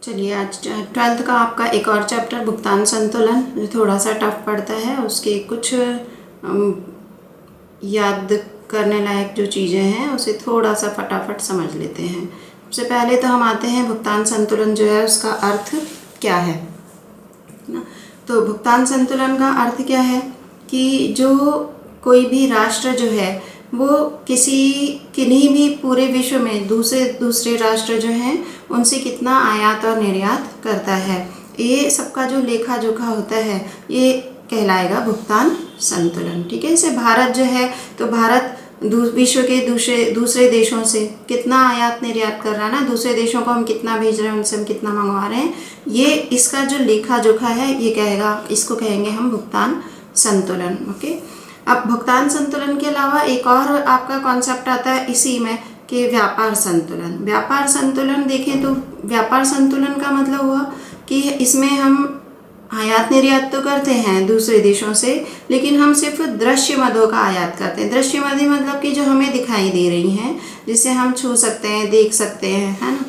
चलिए आज 12th का आपका एक और चैप्टर भुगतान संतुलन जो थोड़ा सा टफ पड़ता है, उसके कुछ याद करने लायक जो चीज़ें हैं उसे थोड़ा सा फटाफट समझ लेते हैं। सबसे पहले तो हम आते हैं भुगतान संतुलन जो है उसका अर्थ क्या है ना। तो भुगतान संतुलन का अर्थ क्या है कि जो कोई भी राष्ट्र जो है वो किन्हीं भी पूरे विश्व में दूसरे राष्ट्र जो हैं उनसे कितना आयात और निर्यात करता है, ये सबका जो लेखा जोखा होता है ये कहलाएगा भुगतान संतुलन। ठीक है, जैसे भारत जो है तो भारत विश्व के दूसरे देशों से कितना आयात निर्यात कर रहा है ना, दूसरे देशों को हम कितना भेज रहे हैं, उनसे हम कितना मंगवा रहे हैं, ये इसका जो लेखा जोखा है ये इसको कहेंगे हम भुगतान संतुलन। ओके, अब भुगतान संतुलन के अलावा एक और आपका कॉन्सेप्ट आता है इसी में कि व्यापार संतुलन। व्यापार संतुलन देखें तो व्यापार संतुलन का मतलब हुआ कि इसमें हम आयात निर्यात तो करते हैं दूसरे देशों से, लेकिन हम सिर्फ दृश्य मदों का आयात करते हैं। दृश्य मदें मतलब कि जो हमें दिखाई दे रही हैं, जिसे हम छू सकते हैं, देख सकते हैं, है ना।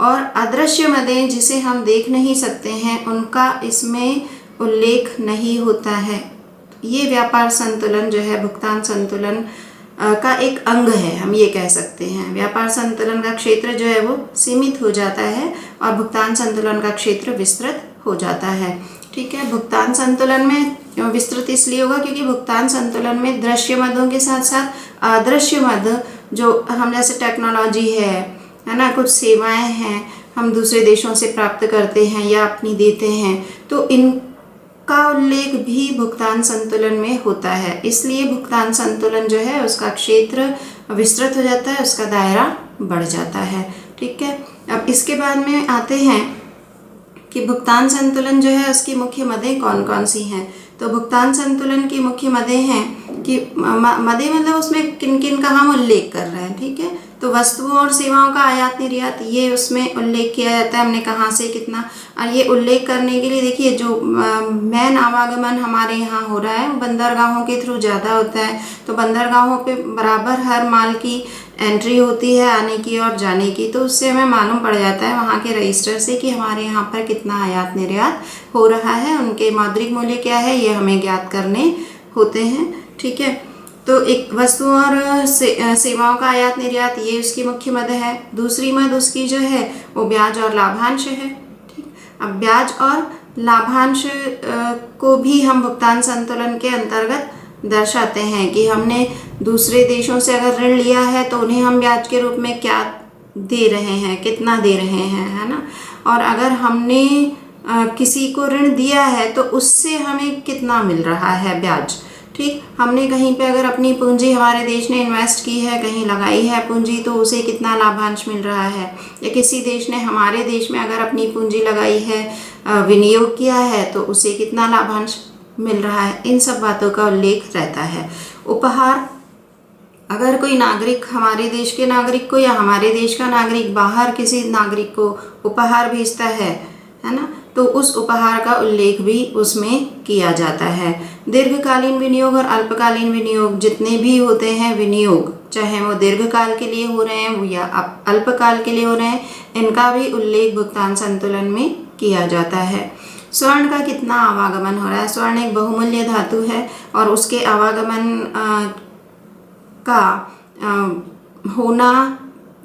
और अदृश्य मदें जिसे हम देख नहीं सकते हैं उनका इसमें उल्लेख नहीं होता है। ये व्यापार संतुलन जो है भुगतान संतुलन का एक अंग है, हम ये कह सकते हैं। व्यापार संतुलन का क्षेत्र जो है वो सीमित हो जाता है और भुगतान संतुलन का क्षेत्र विस्तृत हो जाता है। ठीक है, भुगतान संतुलन में विस्तृत इसलिए होगा क्योंकि भुगतान संतुलन में दृश्य मदों के साथ साथ अदृश्य मद जो हम जैसे टेक्नोलॉजी है ना, कुछ सेवाएं हैं हम दूसरे देशों से प्राप्त करते हैं या अपनी देते हैं, तो इनका उल्लेख भी भुगतान संतुलन में होता है। इसलिए भुगतान संतुलन जो है उसका क्षेत्र विस्तृत हो जाता है, उसका दायरा बढ़ जाता है। ठीक है, अब इसके बाद में आते हैं कि भुगतान संतुलन जो है उसकी मुख्य मदें कौन कौन सी हैं। तो भुगतान संतुलन की मुख्य मदें हैं कि मदें मतलब उसमें किन किन का हम उल्लेख कर रहे हैं। ठीक है, तो वस्तुओं और सेवाओं का आयात निर्यात ये उसमें उल्लेख किया जाता है, हमने कहाँ से कितना। और ये उल्लेख करने के लिए देखिए जो मैन आवागमन हमारे यहाँ हो रहा है वो बंदरगाहों के थ्रू ज़्यादा होता है, तो बंदरगाहों पे बराबर हर माल की एंट्री होती है आने की और जाने की, तो उससे हमें मालूम पड़ जाता है वहाँ के रजिस्टर से कि हमारे यहाँ पर कितना आयात निर्यात हो रहा है, उनके मौद्रिक मूल्य क्या है, ये हमें ज्ञात करने होते हैं। ठीक है, तो एक वस्तुओं और सेवाओं का आयात निर्यात ये उसकी मुख्य मद है। दूसरी मद उसकी जो है वो ब्याज और लाभांश है। ठीक, अब ब्याज और लाभांश को भी हम भुगतान संतुलन के अंतर्गत दर्शाते हैं कि हमने दूसरे देशों से अगर ऋण लिया है तो उन्हें हम ब्याज के रूप में क्या दे रहे हैं, कितना दे रहे हैं, है ना। और अगर हमने किसी को ऋण दिया है तो उससे हमें कितना मिल रहा है ब्याज। ठीक, हमने कहीं पे अगर अपनी पूंजी हमारे देश ने इन्वेस्ट की है, कहीं लगाई है पूंजी, तो उसे कितना लाभांश मिल रहा है। या किसी देश ने हमारे देश में अगर अपनी पूंजी लगाई है, विनियोग किया है, तो उसे कितना लाभांश मिल रहा है। इन सब बातों का उल्लेख रहता है। उपहार, अगर कोई नागरिक हमारे देश के नागरिक को या हमारे देश का नागरिक बाहर किसी नागरिक को उपहार भेजता है ना, तो उस उपहार का उल्लेख भी उसमें किया जाता है। दीर्घकालीन विनियोग और अल्पकालीन विनियोग जितने भी होते हैं विनियोग, चाहे वो दीर्घकाल के लिए हो रहे हैं या अल्पकाल के लिए हो रहे हैं, इनका भी उल्लेख भुगतान संतुलन में किया जाता है। स्वर्ण का कितना आवागमन हो रहा है। स्वर्ण एक बहुमूल्य धातु है और उसके आवागमन का होना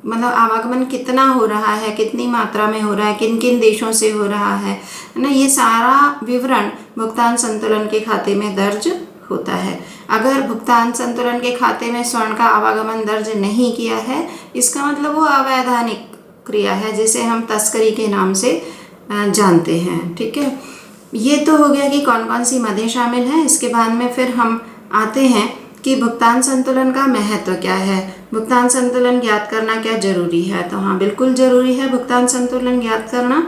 मतलब आवागमन कितना हो रहा है, कितनी मात्रा में हो रहा है, किन किन देशों से हो रहा है ना, ये सारा विवरण भुगतान संतुलन के खाते में दर्ज होता है। अगर भुगतान संतुलन के खाते में स्वर्ण का आवागमन दर्ज नहीं किया है, इसका मतलब वो अवैधानिक क्रिया है जिसे हम तस्करी के नाम से जानते हैं। ठीक है, ये तो हो गया कि कौन कौन सी मदें शामिल हैं। इसके बाद में फिर हम आते हैं कि भुगतान संतुलन का महत्व क्या है। भुगतान संतुलन ज्ञात करना क्या जरूरी है। तो हाँ, बिल्कुल ज़रूरी है भुगतान संतुलन ज्ञात करना।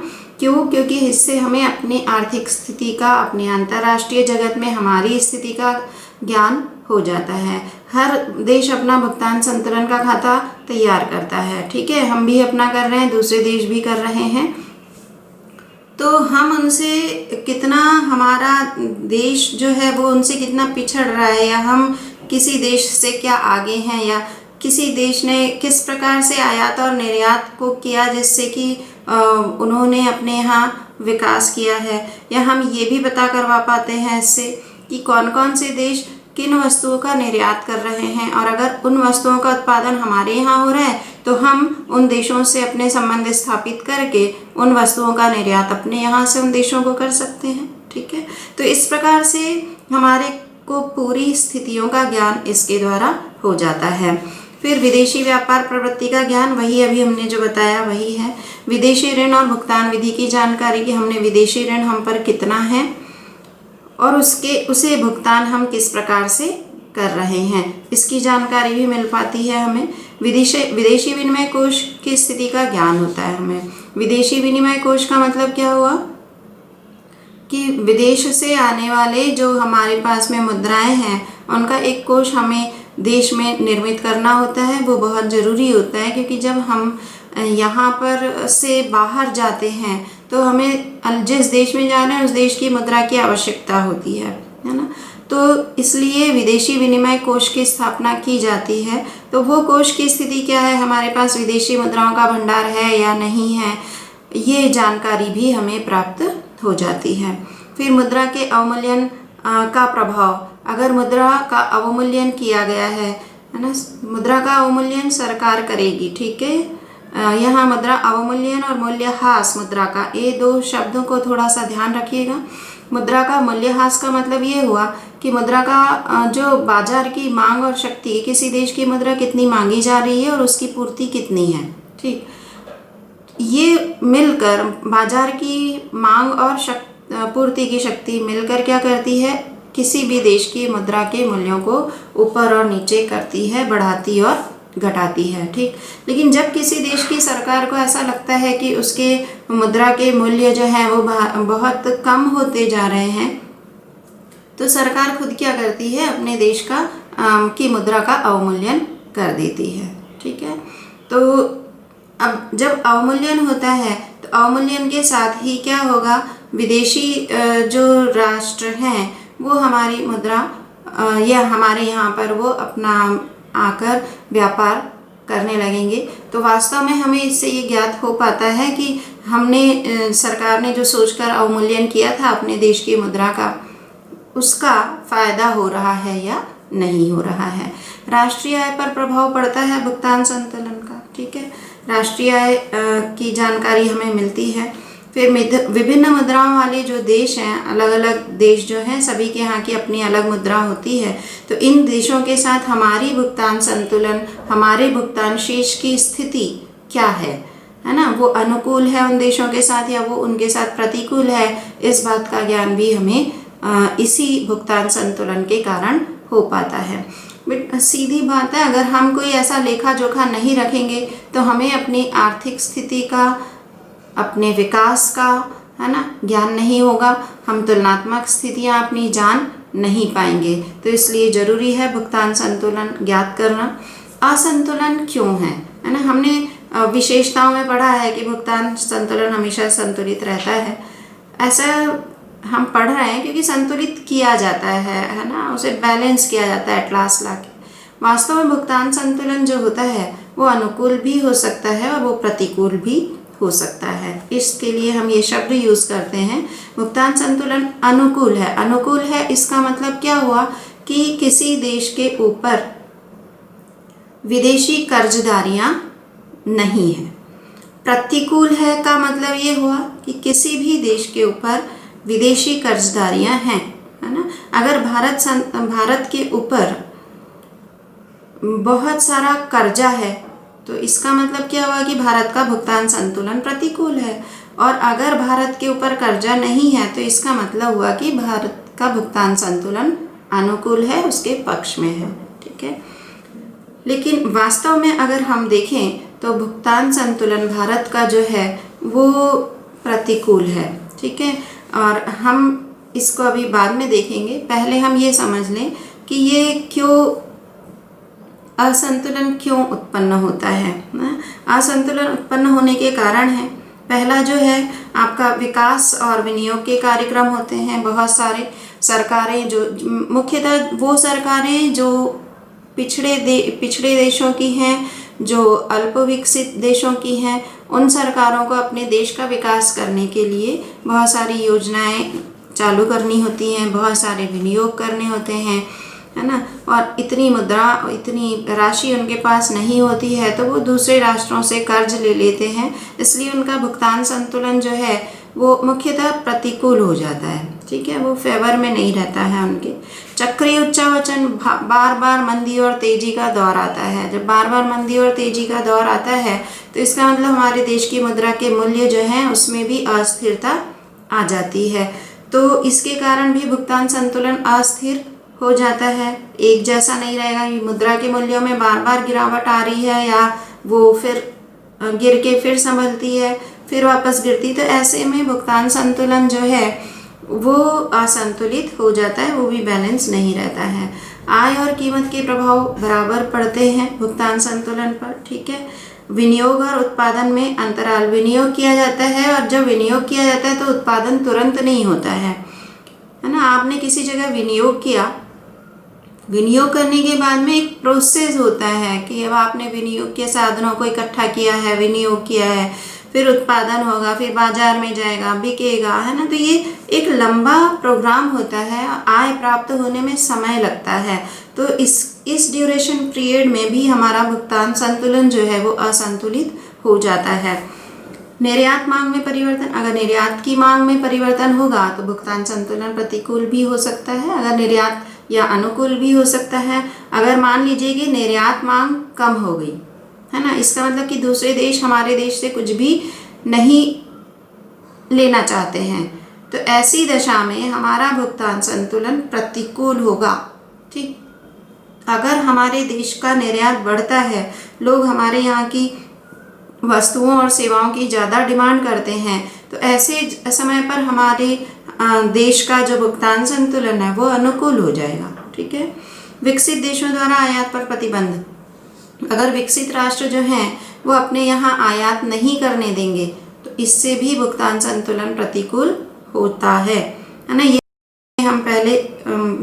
क्यों? क्योंकि इससे हमें अपनी आर्थिक स्थिति का, अपने अंतर्राष्ट्रीय जगत में हमारी स्थिति का ज्ञान हो जाता है। हर देश अपना भुगतान संतुलन का खाता तैयार करता है। ठीक है, हम भी अपना कर रहे हैं, दूसरे देश भी कर रहे हैं, तो हम उनसे कितना, हमारा देश जो है वो उनसे कितना पिछड़ रहा है, या हम किसी देश से क्या आगे हैं, या किसी देश ने किस प्रकार से आयात और निर्यात को किया जिससे कि उन्होंने अपने यहाँ विकास किया है, या हम ये भी पता करवा पाते हैं इससे कि कौन कौन से देश किन वस्तुओं का निर्यात कर रहे हैं, और अगर उन वस्तुओं का उत्पादन हमारे यहाँ हो रहा है तो हम उन देशों से अपने संबंध स्थापित करके उन वस्तुओं का निर्यात अपने यहाँ से उन देशों को कर सकते हैं। ठीक है, तो इस प्रकार से हमारे को पूरी स्थितियों का ज्ञान इसके द्वारा हो जाता है। फिर विदेशी व्यापार प्रवृत्ति का ज्ञान, वही अभी हमने जो बताया वही है। विदेशी ऋण और भुगतान विधि की जानकारी कि हमने विदेशी ऋण हम पर कितना है और उसे भुगतान हम किस प्रकार से कर रहे हैं, इसकी जानकारी भी मिल पाती है हमें। विदेशी विनिमय कोष की स्थिति का ज्ञान होता है हमें। विदेशी विनिमय कोष का मतलब क्या हुआ कि विदेश से आने वाले जो हमारे पास में मुद्राएं हैं उनका एक कोष हमें देश में निर्मित करना होता है। वो बहुत ज़रूरी होता है, क्योंकि जब हम यहाँ पर से बाहर जाते हैं तो हमें जिस देश में जा रहे हैं उस देश की मुद्रा की आवश्यकता होती है ना। तो इसलिए विदेशी विनिमय कोष की स्थापना की जाती है। तो वो कोष की स्थिति क्या है, हमारे पास विदेशी मुद्राओं का भंडार है या नहीं है, ये जानकारी भी हमें प्राप्त हो जाती है। फिर मुद्रा के अवमूल्यन का प्रभाव, अगर मुद्रा का अवमूल्यन किया गया है ना, मुद्रा का अवमूल्यन सरकार करेगी। ठीक है, यहाँ मुद्रा अवमूल्यन और मूल्यह्रास मुद्रा का, ये दो शब्दों को थोड़ा सा ध्यान रखिएगा। मुद्रा का मूल्यह्रास का मतलब ये हुआ कि मुद्रा का जो बाजार की मांग और शक्ति, किसी देश की मुद्रा कितनी मांगी जा रही है और उसकी पूर्ति कितनी है। ठीक, ये मिलकर बाजार की मांग और पूर्ति की शक्ति मिलकर क्या करती है, किसी भी देश की मुद्रा के मूल्यों को ऊपर और नीचे करती है, बढ़ाती और घटाती है। ठीक, लेकिन जब किसी देश की सरकार को ऐसा लगता है कि उसके मुद्रा के मूल्य जो है वो बहुत कम होते जा रहे हैं, तो सरकार खुद क्या करती है, अपने देश की मुद्रा का अवमूल्यन कर देती है। ठीक है, तो अब जब अवमूल्यन होता है तो अवमूल्यन के साथ ही क्या होगा, विदेशी जो राष्ट्र हैं वो हमारी मुद्रा या हमारे यहाँ पर वो अपना आकर व्यापार करने लगेंगे। तो वास्तव में हमें इससे ये ज्ञात हो पाता है कि हमने सरकार ने जो सोचकर अवमूल्यन किया था अपने देश की मुद्रा का, उसका फायदा हो रहा है या नहीं हो रहा है। राष्ट्रीय आय पर प्रभाव पड़ता है भुगतान संतुलन का। ठीक है, राष्ट्रीय आय की जानकारी हमें मिलती है। फिर विभिन्न मुद्राओं वाले जो देश हैं, अलग अलग देश जो हैं, सभी के यहाँ की अपनी अलग मुद्रा होती है। तो इन देशों के साथ हमारी भुगतान संतुलन, हमारे भुगतान शेष की स्थिति क्या है ना, वो अनुकूल है उन देशों के साथ या वो उनके साथ प्रतिकूल है, इस बात का ज्ञान भी हमें इसी भुगतान संतुलन के कारण हो पाता है। सीधी बात है, अगर हम कोई ऐसा लेखा जोखा नहीं रखेंगे तो हमें अपनी आर्थिक स्थिति का, अपने विकास का, है ना, ज्ञान नहीं होगा। हम तुलनात्मक स्थितियाँ अपनी जान नहीं पाएंगे। तो इसलिए ज़रूरी है भुगतान संतुलन ज्ञात करना। असंतुलन क्यों है ना, हमने विशेषताओं में पढ़ा है कि भुगतान संतुलन हमेशा संतुलित रहता है। ऐसा हम पढ़ रहे हैं क्योंकि संतुलित किया जाता है ना, उसे बैलेंस किया जाता है एटलास लाके। वास्तव में भुगतान संतुलन जो होता है वो अनुकूल भी हो सकता है और वो प्रतिकूल भी हो सकता है। इसके लिए हम ये शब्द यूज़ करते हैं, भुगतान संतुलन अनुकूल है। अनुकूल है इसका मतलब क्या हुआ कि किसी देश के ऊपर विदेशी कर्जदारियाँ नहीं है। प्रतिकूल है का मतलब ये हुआ कि किसी भी देश के ऊपर विदेशी कर्जदारियाँ हैं, है ना। अगर भारत के ऊपर बहुत सारा कर्जा है तो इसका मतलब क्या हुआ कि भारत का भुगतान संतुलन प्रतिकूल है। और अगर भारत के ऊपर कर्जा नहीं है तो इसका मतलब हुआ कि भारत का भुगतान संतुलन अनुकूल है, उसके पक्ष में है। ठीक है, लेकिन वास्तव में अगर हम देखें तो भुगतान संतुलन भारत का जो है वो प्रतिकूल है। ठीक है, और हम इसको अभी बाद में देखेंगे। पहले हम ये समझ लें कि ये क्यों असंतुलन क्यों उत्पन्न होता है ना। असंतुलन उत्पन्न होने के कारण है, पहला जो है आपका विकास और विनियोग के कार्यक्रम होते हैं। बहुत सारे सरकारें जो मुख्यतः वो सरकारें जो पिछड़े देशों की हैं, जो अल्प विकसित देशों की हैं, उन सरकारों को अपने देश का विकास करने के लिए बहुत सारी योजनाएं चालू करनी होती हैं, बहुत सारे विनियोग करने होते हैं, है ना। और इतनी मुद्रा, इतनी राशि उनके पास नहीं होती है तो वो दूसरे राष्ट्रों से कर्ज ले लेते हैं, इसलिए उनका भुगतान संतुलन जो है वो मुख्यतः प्रतिकूल हो जाता है। ठीक है, वो फेवर में नहीं रहता है उनके। चक्रीय उच्चावचन, बार बार मंदी और तेजी का दौर आता है। जब बार बार मंदी और तेजी का दौर आता है तो इसका मतलब हमारे देश की मुद्रा के मूल्य जो हैं उसमें भी अस्थिरता आ जाती है। तो इसके कारण भी भुगतान संतुलन अस्थिर हो जाता है, एक जैसा नहीं रहेगा। मुद्रा के मूल्यों में बार बार गिरावट आ रही है या वो फिर गिर के फिर संभलती है, फिर वापस गिरती, तो ऐसे में भुगतान संतुलन जो है वो असंतुलित हो जाता है, वो भी बैलेंस नहीं रहता है। आय और कीमत के प्रभाव बराबर पड़ते हैं भुगतान संतुलन पर। ठीक है, विनियोग और उत्पादन में अंतराल, विनियोग किया जाता है और जब विनियोग किया जाता है तो उत्पादन तुरंत नहीं होता है ना। आपने किसी जगह विनियोग किया, विनियोग करने के बाद में एक प्रोसेस होता है कि अब आपने विनियोग के साधनों को इकट्ठा किया है, विनियोग किया है, फिर उत्पादन होगा, फिर बाजार में जाएगा, बिकेगा, है ना। तो ये एक लंबा प्रोग्राम होता है, आय प्राप्त होने में समय लगता है। तो इस ड्यूरेशन पीरियड में भी हमारा भुगतान संतुलन जो है वो असंतुलित हो जाता है। निर्यात मांग में परिवर्तन, अगर निर्यात की मांग में परिवर्तन होगा तो भुगतान संतुलन प्रतिकूल भी हो सकता है, अगर निर्यात या अनुकूल भी हो सकता है। अगर मान लीजिए कि निर्यात मांग कम हो गई, है ना, इसका मतलब कि दूसरे देश हमारे देश से कुछ भी नहीं लेना चाहते हैं, तो ऐसी दशा में हमारा भुगतान संतुलन प्रतिकूल होगा। ठीक, अगर हमारे देश का निर्यात बढ़ता है, लोग हमारे यहाँ की वस्तुओं और सेवाओं की ज़्यादा डिमांड करते हैं, तो ऐसे समय पर हमारे देश का जो भुगतान संतुलन है वो अनुकूल हो जाएगा। ठीक है, विकसित देशों द्वारा आयात पर प्रतिबंध, अगर विकसित राष्ट्र जो हैं वो अपने यहाँ आयात नहीं करने देंगे तो इससे भी भुगतान संतुलन प्रतिकूल होता है ना। ये हम पहले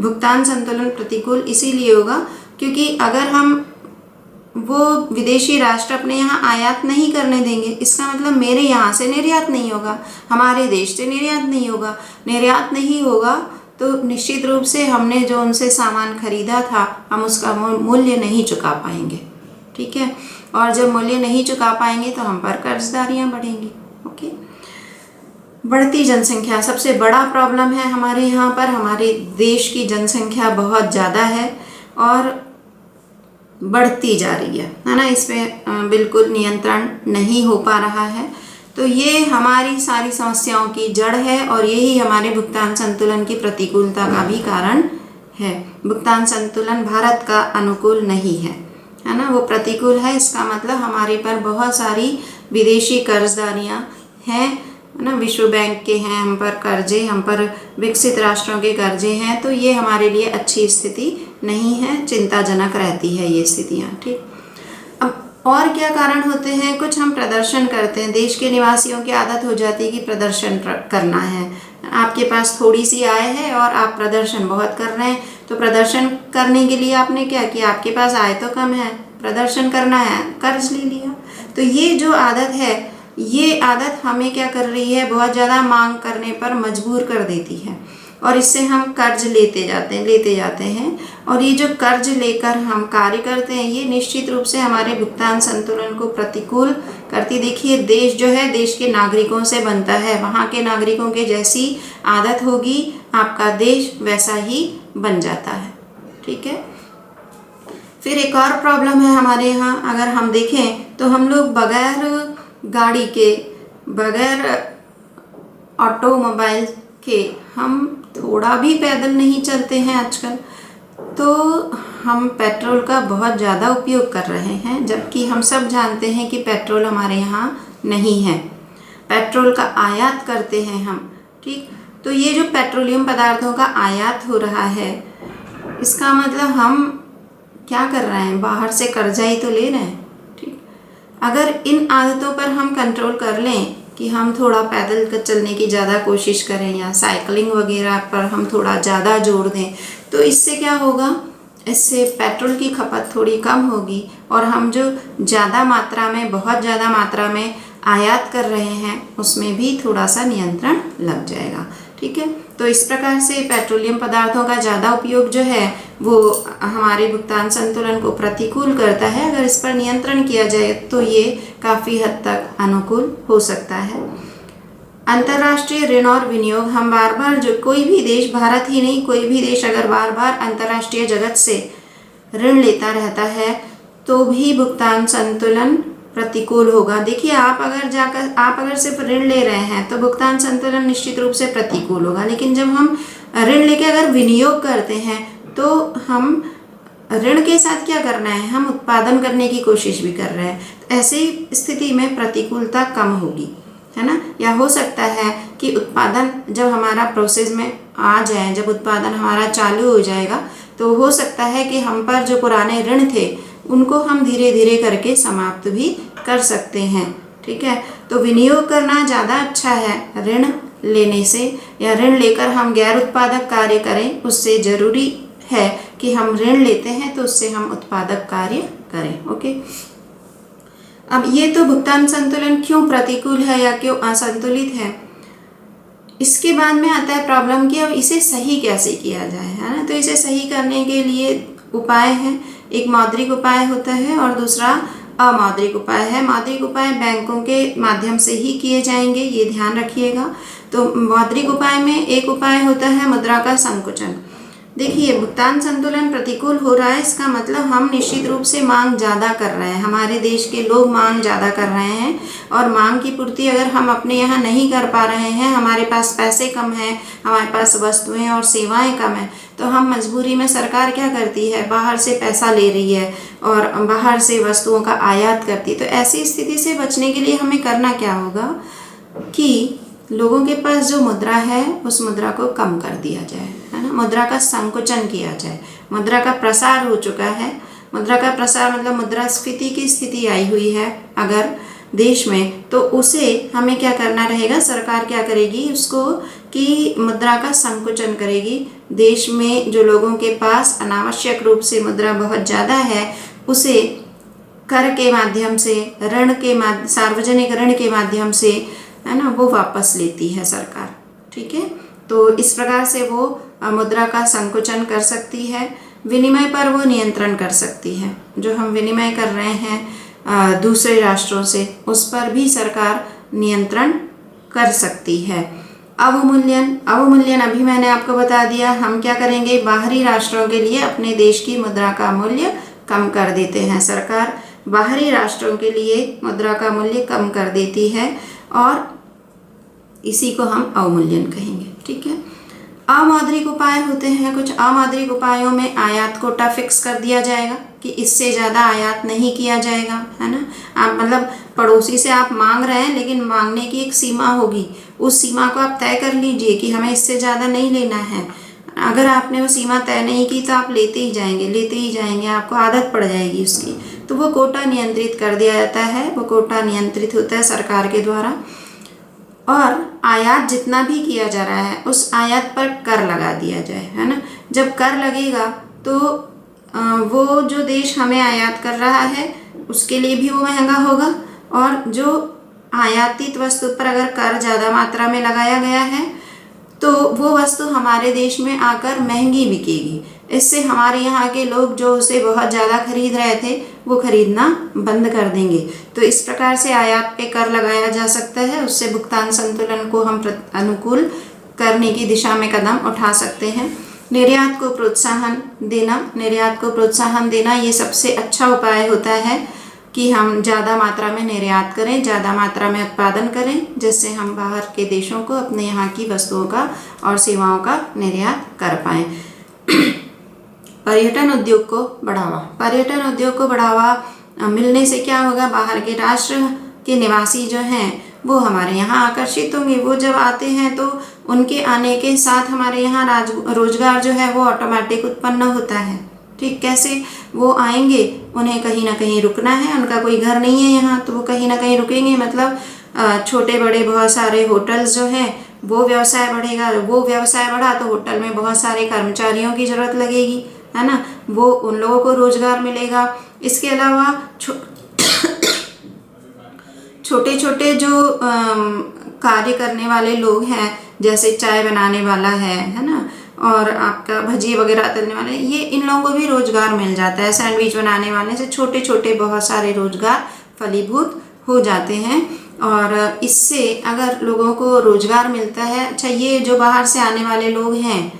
भुगतान संतुलन प्रतिकूल इसीलिए होगा क्योंकि अगर हम वो विदेशी राष्ट्र अपने यहाँ आयात नहीं करने देंगे, इसका मतलब मेरे यहाँ से निर्यात नहीं होगा, हमारे देश से निर्यात नहीं होगा। निर्यात नहीं होगा तो निश्चित रूप से हमने जो उनसे सामान खरीदा था हम उसका मूल्य नहीं चुका पाएंगे। ठीक है, और जब मूल्य नहीं चुका पाएंगे तो हम पर कर्जदारियाँ बढ़ेंगी। ओके, बढ़ती जनसंख्या सबसे बड़ा प्रॉब्लम है हमारे यहाँ पर। हमारे देश की जनसंख्या बहुत ज़्यादा है और बढ़ती जा रही है ना। इस पे बिल्कुल नियंत्रण नहीं हो पा रहा है, तो ये हमारी सारी समस्याओं की जड़ है और यही हमारे भुगतान संतुलन की प्रतिकूलता का भी कारण है। भुगतान संतुलन भारत का अनुकूल नहीं है ना, वो प्रतिकूल है। इसका मतलब हमारे पर बहुत सारी विदेशी कर्जदारियाँ हैं ना, विश्व बैंक के हैं हम पर कर्जे, हम पर विकसित राष्ट्रों के कर्जे हैं, तो ये हमारे लिए अच्छी स्थिति नहीं है, चिंताजनक रहती है ये स्थितियाँ। ठीक, अब और क्या कारण होते हैं? कुछ हम प्रदर्शन करते हैं, देश के निवासियों की आदत हो जाती है कि प्रदर्शन करना है। आपके पास थोड़ी सी आय है और आप प्रदर्शन बहुत कर रहे हैं, तो प्रदर्शन करने के लिए आपने क्या किया, आपके पास आय तो कम है, प्रदर्शन करना है, कर्ज ले लिया। तो ये जो आदत है, ये आदत हमें क्या कर रही है, बहुत ज़्यादा मांग करने पर मजबूर कर देती है और इससे हम कर्ज लेते जाते हैं और ये जो कर्ज लेकर हम कार्य करते हैं ये निश्चित रूप से हमारे भुगतान संतुलन को प्रतिकूल करती। देखिए, देश जो है देश के नागरिकों से बनता है, वहाँ के नागरिकों के जैसी आदत होगी आपका देश वैसा ही बन जाता है। ठीक है, फिर एक और प्रॉब्लम है हमारे यहाँ, अगर हम देखें तो हम लोग बगैर गाड़ी के, बगैर ऑटोमोबाइल के हम थोड़ा भी पैदल नहीं चलते हैं आजकल। तो हम पेट्रोल का बहुत ज़्यादा उपयोग कर रहे हैं, जबकि हम सब जानते हैं कि पेट्रोल हमारे यहाँ नहीं है, पेट्रोल का आयात करते हैं हम। ठीक, तो ये जो पेट्रोलियम पदार्थों का आयात हो रहा है, इसका मतलब हम क्या कर रहे हैं, बाहर से कर्जा ही तो ले रहे हैं। ठीक, अगर इन आदतों पर हम कंट्रोल कर लें कि हम थोड़ा पैदल चलने की ज़्यादा कोशिश करें या साइकिलिंग वगैरह पर हम थोड़ा ज़्यादा जोर दें, तो इससे क्या होगा, इससे पेट्रोल की खपत थोड़ी कम होगी और हम जो ज़्यादा मात्रा में, बहुत ज़्यादा मात्रा में आयात कर रहे हैं उसमें भी थोड़ा सा नियंत्रण लग जाएगा। ठीक है, तो इस प्रकार से पेट्रोलियम पदार्थों का ज़्यादा उपयोग जो है वो हमारे भुगतान संतुलन को प्रतिकूल करता है। अगर इस पर नियंत्रण किया जाए तो ये काफ़ी हद तक अनुकूल हो सकता है। अंतर्राष्ट्रीय ऋण और विनियोग, हम बार बार जो कोई भी देश, भारत ही नहीं कोई भी देश अगर बार बार अंतर्राष्ट्रीय जगत से ऋण लेता रहता है तो भी भुगतान संतुलन प्रतिकूल होगा। देखिए, आप अगर सिर्फ ऋण ले रहे हैं तो भुगतान संतुलन निश्चित रूप से प्रतिकूल होगा, लेकिन जब हम ऋण लेके अगर विनियोग करते हैं तो हम ऋण के साथ क्या करना है, हम उत्पादन करने की कोशिश भी कर रहे हैं। तो ऐसी स्थिति में प्रतिकूलता कम होगी, है ना। या हो सकता है कि उत्पादन जब हमारा प्रोसेस में आ जाए, जब उत्पादन हमारा चालू हो जाएगा तो हो सकता है कि हम पर जो पुराने ऋण थे उनको हम धीरे धीरे करके समाप्त भी कर सकते हैं। ठीक है, तो विनियोग करना ज़्यादा अच्छा है ऋण लेने से, या ऋण लेकर हम गैर उत्पादक कार्य करें उससे। ज़रूरी है कि हम ऋण लेते हैं तो उससे हम उत्पादक कार्य करें। ओके, अब ये तो भुगतान संतुलन क्यों प्रतिकूल है या क्यों असंतुलित है। इसके बाद में आता है प्रॉब्लम कि अब इसे सही कैसे किया जाए, है ना। तो इसे सही करने के लिए उपाय हैं। एक मौद्रिक उपाय होता है और दूसरा अमौद्रिक उपाय है। मौद्रिक उपाय बैंकों के माध्यम से ही किए जाएंगे, ये ध्यान रखिएगा। तो मौद्रिक उपाय में एक उपाय होता है मुद्रा का संकुचन। देखिए, भुगतान संतुलन प्रतिकूल हो रहा है, इसका मतलब हम निश्चित रूप से मांग ज़्यादा कर रहे हैं, हमारे देश के लोग मांग ज़्यादा कर रहे हैं, और मांग की पूर्ति अगर हम अपने यहाँ नहीं कर पा रहे हैं, हमारे पास पैसे कम हैं, हमारे पास वस्तुएं और सेवाएं कम हैं, तो हम मजबूरी में, सरकार क्या करती है, बाहर से पैसा ले रही है और बाहर से वस्तुओं का आयात करती है। तो ऐसी स्थिति से बचने के लिए हमें करना क्या होगा कि लोगों के पास जो मुद्रा है उस मुद्रा को कम कर दिया जाए, है ना। मुद्रा का संकुचन किया जाए। मुद्रा का प्रसार हो चुका है। मुद्रा का प्रसार मतलब मुद्रास्फीति की स्थिति आई हुई है अगर देश में, तो उसे हमें क्या करना रहेगा, सरकार क्या करेगी उसको कि मुद्रा का संकुचन करेगी। देश में जो लोगों के पास अनावश्यक रूप से मुद्रा बहुत ज़्यादा है उसे कर के माध्यम से, सार्वजनिक ऋण के माध्यम से, है ना, वो वापस लेती है सरकार। ठीक है, तो इस प्रकार से वो मुद्रा का संकुचन कर सकती है। विनिमय पर वो नियंत्रण कर सकती है। जो हम विनिमय कर रहे हैं दूसरे राष्ट्रों से, उस पर भी सरकार नियंत्रण कर सकती है। अवमूल्यन अभी मैंने आपको बता दिया। हम क्या करेंगे, बाहरी राष्ट्रों के लिए अपने देश की मुद्रा का मूल्य कम कर देते हैं। सरकार बाहरी राष्ट्रों के लिए मुद्रा का मूल्य कम कर देती है और इसी को हम अवमूल्यन कहेंगे। ठीक है, अमौद्रिक उपाय होते हैं कुछ। अमौद्रिक उपायों में आयात कोटा फिक्स कर दिया जाएगा कि इससे ज़्यादा आयात नहीं किया जाएगा, है ना। आप मतलब पड़ोसी से आप मांग रहे हैं, लेकिन मांगने की एक सीमा होगी, उस सीमा को आप तय कर लीजिए कि हमें इससे ज़्यादा नहीं लेना है। अगर आपने वो सीमा तय नहीं की तो आप लेते ही जाएंगे, आपको आदत पड़ जाएगी उसकी। तो वो कोटा नियंत्रित कर दिया जाता है। वो कोटा नियंत्रित होता है सरकार के द्वारा, और आयात जितना भी किया जा रहा है उस आयात पर कर लगा दिया जाए, है ना। जब कर लगेगा तो वो जो देश हमें आयात कर रहा है उसके लिए भी वो महंगा होगा, और जो आयातित वस्तु पर अगर कर ज़्यादा मात्रा में लगाया गया है तो वो वस्तु हमारे देश में आकर महंगी बिकेगी। इससे हमारे यहाँ के लोग जो उसे बहुत ज़्यादा खरीद रहे थे वो खरीदना बंद कर देंगे। तो इस प्रकार से आयात पे कर लगाया जा सकता है, उससे भुगतान संतुलन को हम अनुकूल करने की दिशा में कदम उठा सकते हैं। निर्यात को प्रोत्साहन देना ये सबसे अच्छा उपाय होता है कि हम ज़्यादा मात्रा में निर्यात करें, ज़्यादा मात्रा में उत्पादन करें, जिससे हम बाहर के देशों को अपने यहाँ की वस्तुओं का और सेवाओं का निर्यात कर पाएँ। पर्यटन उद्योग को बढ़ावा मिलने से क्या होगा, बाहर के राष्ट्र के निवासी जो हैं वो हमारे यहाँ आकर्षित होंगे। वो जब आते हैं तो उनके आने के साथ हमारे यहाँ रोजगार जो है वो ऑटोमेटिक उत्पन्न होता है। ठीक, कैसे वो आएंगे, उन्हें कहीं ना कहीं रुकना है, उनका कोई घर नहीं है यहाँ, तो वो कहीं ना कहीं रुकेंगे। मतलब छोटे बड़े बहुत सारे होटल्स जो हैं वो व्यवसाय बढ़ेगा। वो व्यवसाय बढ़ा तो होटल में बहुत सारे कर्मचारियों की ज़रूरत लगेगी, है ना, वो उन लोगों को रोजगार मिलेगा। इसके अलावा छोटे छोटे जो कार्य करने वाले लोग हैं, जैसे चाय बनाने वाला है ना, और आपका भजिए वगैरह तलने वाले, ये इन लोगों को भी रोजगार मिल जाता है। सैंडविच बनाने वाले से छोटे छोटे बहुत सारे रोजगार फलीभूत हो जाते हैं। और इससे अगर लोगों को रोजगार मिलता है, अच्छा ये जो बाहर से आने वाले लोग हैं,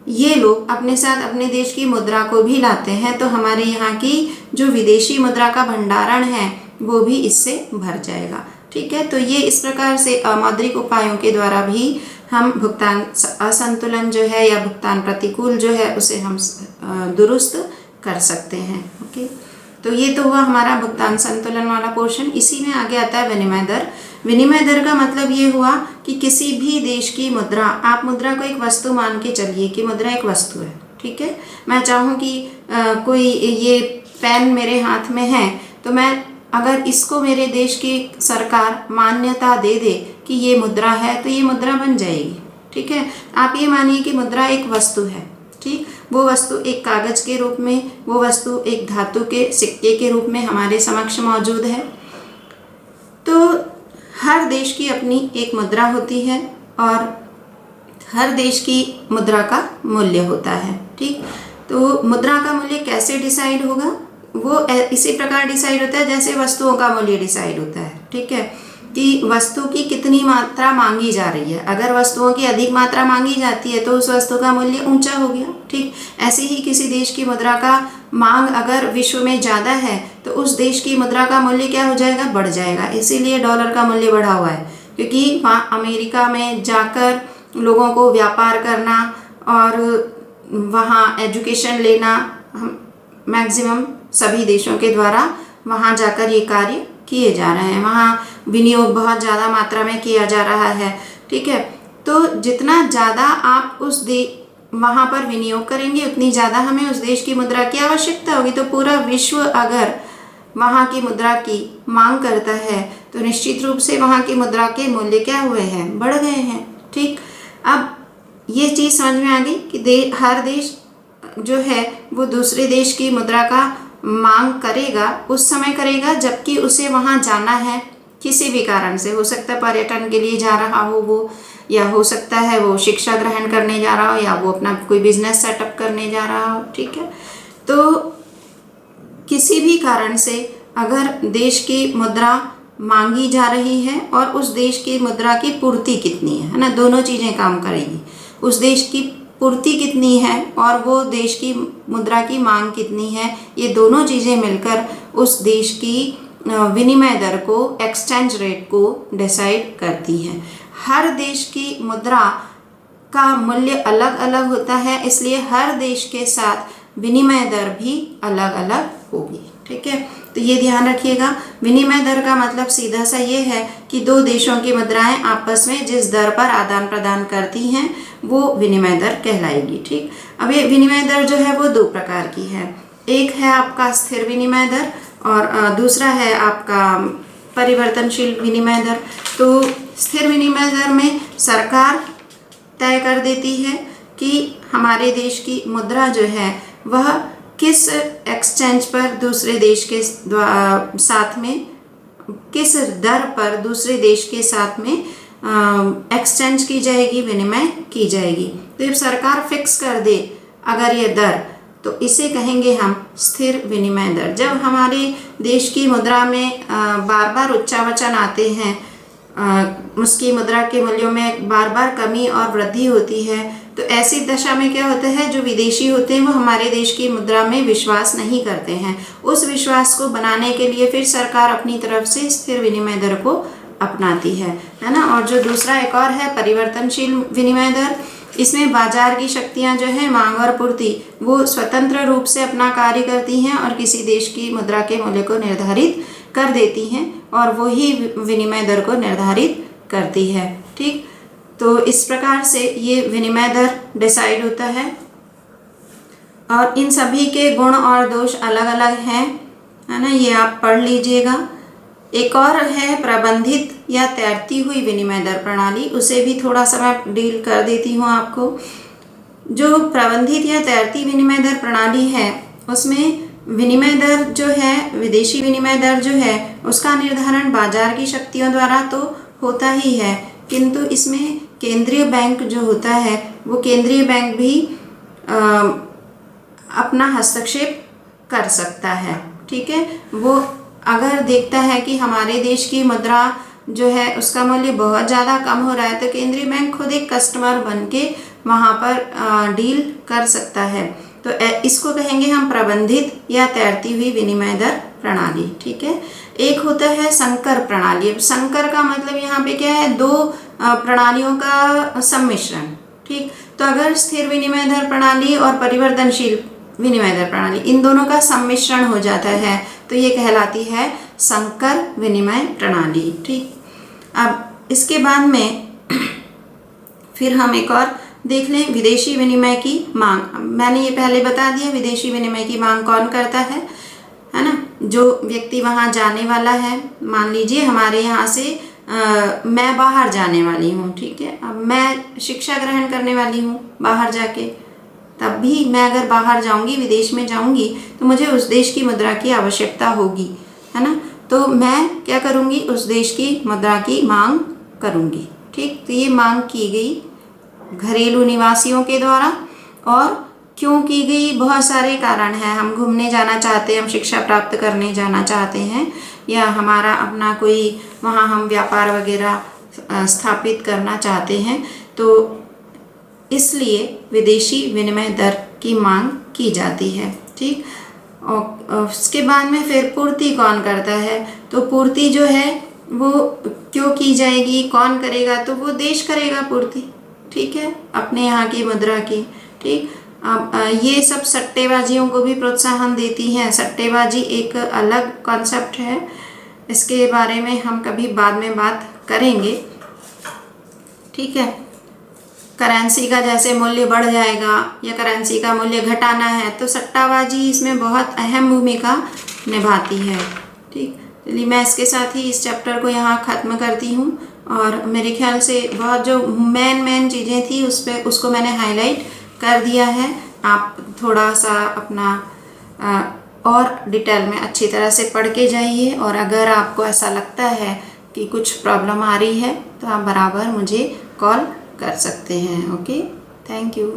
ये लोग अपने साथ अपने देश की मुद्रा को भी लाते हैं, तो हमारे यहाँ की जो विदेशी मुद्रा का भंडारण है वो भी इससे भर जाएगा। ठीक है, तो ये इस प्रकार से अमौद्रिक उपायों के द्वारा भी हम भुगतान असंतुलन जो है या भुगतान प्रतिकूल जो है उसे हम दुरुस्त कर सकते हैं। ओके, तो ये तो हुआ हमारा भुगतान संतुलन वाला पोर्शन। इसी में आगे आता है विनिमय दर। विनिमय दर का मतलब ये हुआ कि किसी भी देश की मुद्रा, आप मुद्रा को एक वस्तु मान के चलिए कि मुद्रा एक वस्तु है। ठीक है, मैं चाहूँ कि कोई ये पेन मेरे हाथ में है, तो मैं अगर इसको मेरे देश की सरकार मान्यता दे दे कि ये मुद्रा है, तो ये मुद्रा बन जाएगी। ठीक है, आप ये मानिए कि मुद्रा एक वस्तु है। ठीक, वो वस्तु एक कागज के रूप में, वो वस्तु एक धातु के सिक्के के रूप में हमारे समक्ष मौजूद है। तो हर देश की अपनी एक मुद्रा होती है और हर देश की मुद्रा का मूल्य होता है। ठीक, तो मुद्रा का मूल्य कैसे डिसाइड होगा? वो इसी प्रकार डिसाइड होता है जैसे वस्तुओं का मूल्य डिसाइड होता है। ठीक है, कि वस्तु की कितनी मात्रा मांगी जा रही है। अगर वस्तुओं की अधिक मात्रा मांगी जाती है तो उस वस्तु का मूल्य ऊंचा हो गया। ठीक, ऐसे ही किसी देश की मुद्रा का मांग अगर विश्व में ज़्यादा है तो उस देश की मुद्रा का मूल्य क्या हो जाएगा? बढ़ जाएगा। इसीलिए डॉलर का मूल्य बढ़ा हुआ है, क्योंकि वहाँ अमेरिका में जाकर लोगों को व्यापार करना और वहाँ एजुकेशन लेना मैक्सिमम सभी देशों के द्वारा वहाँ जाकर ये कार्य किए जा रहे हैं। वहाँ विनियोग बहुत ज़्यादा मात्रा में किया जा रहा है। ठीक है, तो जितना ज़्यादा आप वहाँ पर विनियोग करेंगे उतनी ज़्यादा हमें उस देश की मुद्रा की आवश्यकता होगी। तो पूरा विश्व अगर वहाँ की मुद्रा की मांग करता है तो निश्चित रूप से वहाँ की मुद्रा के मूल्य क्या हुए हैं? बढ़ गए हैं। ठीक, अब ये चीज़ समझ में आ गई कि हर देश जो है वो दूसरे देश की मुद्रा का मांग करेगा, उस समय करेगा जबकि उसे वहाँ जाना है किसी भी कारण से। हो सकता है पर्यटन के लिए जा रहा हो वो, या हो सकता है वो शिक्षा ग्रहण करने जा रहा हो, या वो अपना कोई बिजनेस सेटअप करने जा रहा हो। ठीक है, तो किसी भी कारण से अगर देश की मुद्रा मांगी जा रही है और उस देश की मुद्रा की पूर्ति कितनी है ना, दोनों चीज़ें काम करेगी। उस देश की पूर्ति कितनी है और वो देश की मुद्रा की मांग कितनी है, ये दोनों चीज़ें मिलकर उस देश की विनिमय दर को, एक्सचेंज रेट को डिसाइड करती है। हर देश की मुद्रा का मूल्य अलग अलग होता है, इसलिए हर देश के साथ विनिमय दर भी अलग अलग होगी। ठीक है, तो ये ध्यान रखिएगा। विनिमय दर का मतलब सीधा सा ये है कि दो देशों की मुद्राएं आपस में जिस दर पर आदान प्रदान करती हैं वो विनिमय दर कहलाएगी। ठीक, अब ये विनिमय दर जो है वो दो प्रकार की है। एक है आपका स्थिर विनिमय दर और दूसरा है आपका परिवर्तनशील विनिमय दर। तो स्थिर विनिमय दर में सरकार तय कर देती है कि हमारे देश की मुद्रा जो है वह किस एक्सचेंज पर दूसरे देश के साथ में, किस दर पर दूसरे देश के साथ में एक्सचेंज की जाएगी, विनिमय की जाएगी। तो जब सरकार फिक्स कर दे अगर ये दर, तो इसे कहेंगे हम स्थिर विनिमय दर। जब हमारे देश की मुद्रा में बार बार उच्चावचन आते हैं, उसकी मुद्रा के मूल्यों में बार बार कमी और वृद्धि होती है, तो ऐसी दशा में क्या होता है, जो विदेशी होते हैं वो हमारे देश की मुद्रा में विश्वास नहीं करते हैं। उस विश्वास को बनाने के लिए फिर सरकार अपनी तरफ से स्थिर विनिमय दर को अपनाती है ना। और जो दूसरा एक और है परिवर्तनशील विनिमय दर, इसमें बाजार की शक्तियां जो है मांग और पूर्ति वो स्वतंत्र रूप से अपना कार्य करती हैं और किसी देश की मुद्रा के मूल्य को निर्धारित कर देती हैं और वही विनिमय दर को निर्धारित करती है। ठीक, तो इस प्रकार से ये विनिमय दर डिसाइड होता है और इन सभी के गुण और दोष अलग अलग हैं, है ना, ये आप पढ़ लीजिएगा। एक और है प्रबंधित या तैरती हुई विनिमय दर प्रणाली, उसे भी थोड़ा सा मैं डील कर देती हूँ आपको। जो प्रबंधित या तैरती विनिमय दर प्रणाली है उसमें विनिमय दर जो है, विदेशी विनिमय दर जो है, उसका निर्धारण बाजार की शक्तियों द्वारा तो होता ही है, किंतु इसमें केंद्रीय बैंक जो होता है वो केंद्रीय बैंक भी अपना हस्तक्षेप कर सकता है। ठीक है, वो अगर देखता है कि हमारे देश की मुद्रा जो है उसका मूल्य बहुत ज़्यादा कम हो रहा है, तो केंद्रीय बैंक खुद एक कस्टमर बन के वहाँ पर डील कर सकता है। तो इसको कहेंगे हम प्रबंधित या तैरती हुई विनिमय दर प्रणाली। ठीक है, एक होता है संकर प्रणाली। अब संकर का मतलब यहाँ पे क्या है, दो प्रणालियों का सम्मिश्रण। ठीक, तो अगर स्थिर विनिमय दर प्रणाली और परिवर्तनशील विनिमय दर प्रणाली, इन दोनों का सम्मिश्रण हो जाता है तो ये कहलाती है संकर विनिमय प्रणाली। ठीक, अब इसके बाद में फिर हम एक और देख लें, विदेशी विनिमय की मांग। मैंने ये पहले बता दिया, विदेशी विनिमय की मांग कौन करता है ना, जो व्यक्ति वहाँ जाने वाला है। मान लीजिए हमारे यहाँ से मैं बाहर जाने वाली हूँ। ठीक है, अब मैं शिक्षा ग्रहण करने वाली हूँ बाहर जाके, तब भी मैं अगर बाहर जाऊँगी, विदेश में जाऊँगी, तो मुझे उस देश की मुद्रा की आवश्यकता होगी, है ना। तो मैं क्या करूँगी, उस देश की मुद्रा की मांग करूँगी। ठीक, तो ये मांग की गई घरेलू निवासियों के द्वारा। और क्यों की गई, बहुत सारे कारण हैं। हम घूमने जाना चाहते हैं, हम शिक्षा प्राप्त करने जाना चाहते हैं, या हमारा अपना कोई वहाँ हम व्यापार वगैरह स्थापित करना चाहते हैं, तो इसलिए विदेशी विनिमय दर की मांग की जाती है। ठीक, और उसके बाद में फिर पूर्ति कौन करता है, तो पूर्ति जो है वो क्यों की जाएगी, कौन करेगा, तो वो देश करेगा पूर्ति। ठीक है, अपने यहाँ की मुद्रा की। ठीक, अब ये सब सट्टेबाजियों को भी प्रोत्साहन देती हैं। सट्टेबाजी एक अलग कॉन्सेप्ट है, इसके बारे में हम कभी बाद में बात करेंगे। ठीक है, करेंसी का जैसे मूल्य बढ़ जाएगा या करेंसी का मूल्य घटाना है, तो सट्टाबाजी इसमें बहुत अहम भूमिका निभाती है। ठीक, चलिए मैं इसके साथ ही इस चैप्टर को यहाँ ख़त्म करती हूँ। और मेरे ख्याल से बहुत जो मेन चीज़ें थी उसको मैंने हाईलाइट कर दिया है। आप थोड़ा सा अपना और डिटेल में अच्छी तरह से पढ़ के जाइए, और अगर आपको ऐसा लगता है कि कुछ प्रॉब्लम आ रही है तो आप बराबर मुझे कॉल कर सकते हैं। Okay, thank you.